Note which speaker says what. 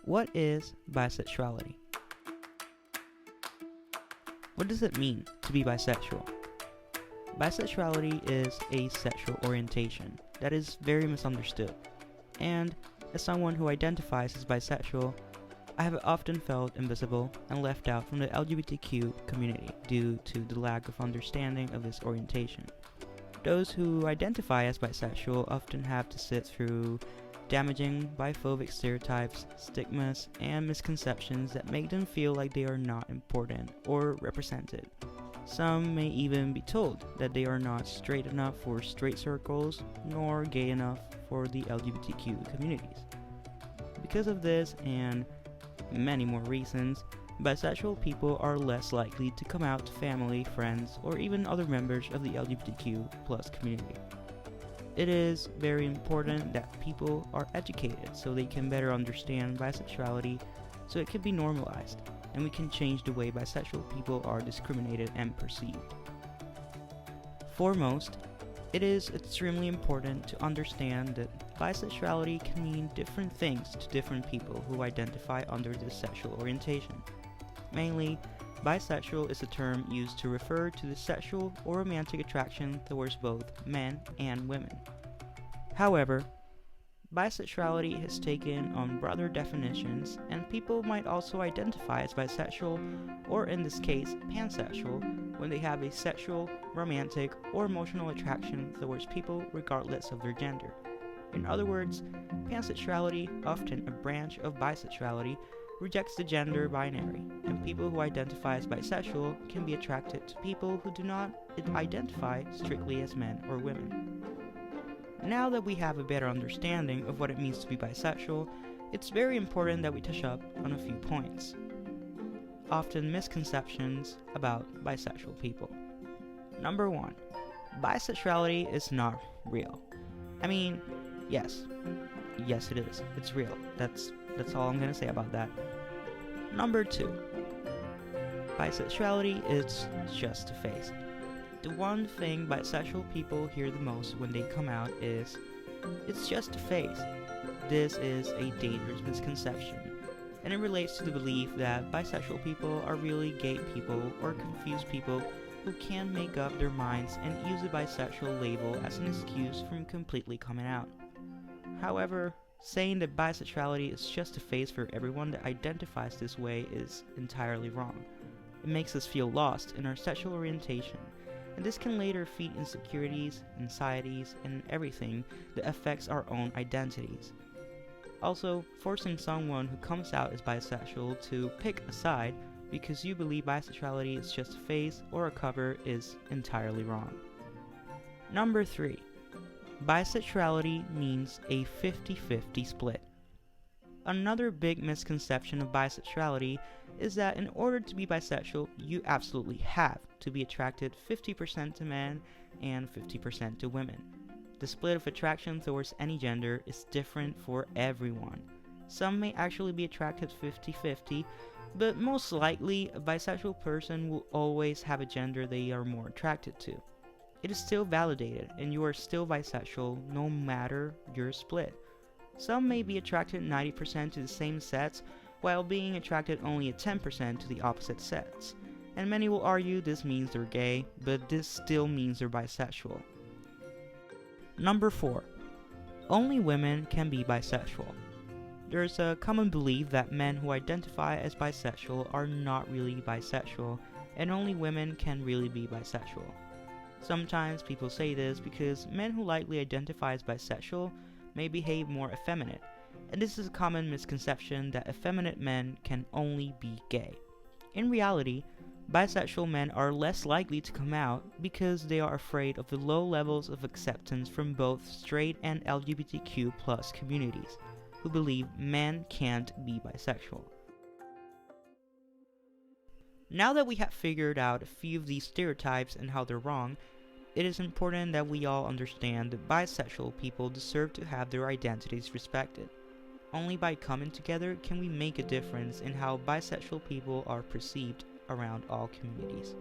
Speaker 1: What is bisexuality? What does it mean to be bisexual? Bisexuality is a sexual orientation that is very misunderstood, and as someone who identifies as bisexual, I have often felt invisible and left out from the LGBTQ community due to the lack of understanding of this orientation. Those who identify as bisexual often have to sit through damaging biphobic stereotypes, stigmas, and misconceptions that make them feel like they are not important or represented. Some may even be told that they are not straight enough for straight circles, nor gay enough for the LGBTQ communities. Because of this and many more reasons, bisexual people are less likely to come out to family, friends, or even other members of the LGBTQ+ community. It is very important that people are educated so they can better understand bisexuality, so it can be normalized, and we can change the way bisexual people are discriminated and perceived. Foremost, it is extremely important to understand that bisexuality can mean different things to different people who identify under this sexual orientation. Mainly, bisexual is a term used to refer to the sexual or romantic attraction towards both men and women. However, bisexuality has taken on broader definitions, and people might also identify as bisexual, or in this case, pansexual, when they have a sexual, romantic, or emotional attraction towards people regardless of their gender. In other words, pansexuality, often a branch of bisexuality, rejects the gender binary, and people who identify as bisexual can be attracted to people who do not identify strictly as men or women. Now that we have a better understanding of what it means to be bisexual, it's very important that we touch up on a few points. Often misconceptions about bisexual people. Number 1. Bisexuality is not real. I mean, yes it is. It's real. That's all I'm gonna say about that. Number 2. Bisexuality is just a phase. The one thing bisexual people hear the most when they come out is, it's just a phase. This is a dangerous misconception, and it relates to the belief that bisexual people are really gay people or confused people who can't make up their minds and use the bisexual label as an excuse from completely coming out. However, saying that bisexuality is just a phase for everyone that identifies this way is entirely wrong. It makes us feel lost in our sexual orientation, and this can later feed insecurities, anxieties, and everything that affects our own identities. Also, forcing someone who comes out as bisexual to pick a side because you believe bisexuality is just a phase or a cover is entirely wrong. Number 3. Bisexuality means a 50-50 split. Another big misconception of bisexuality is that in order to be bisexual, you absolutely have to be attracted 50% to men and 50% to women. The split of attraction towards any gender is different for everyone. Some may actually be attracted 50-50, but most likely a bisexual person will always have a gender they are more attracted to. It is still validated, and you are still bisexual no matter your split. Some may be attracted 90% to the same sex, while being attracted only at 10% to the opposite sex. And many will argue this means they're gay, but this still means they're bisexual. Number 4. Only women can be bisexual. There's a common belief that men who identify as bisexual are not really bisexual, and only women can really be bisexual. Sometimes people say this because men who likely identify as bisexual may behave more effeminate, and this is a common misconception that effeminate men can only be gay. In reality, bisexual men are less likely to come out because they are afraid of the low levels of acceptance from both straight and LGBTQ+ communities, who believe men can't be bisexual. Now that we have figured out a few of these stereotypes and how they're wrong, it is important that we all understand that bisexual people deserve to have their identities respected. Only by coming together can we make a difference in how bisexual people are perceived around all communities.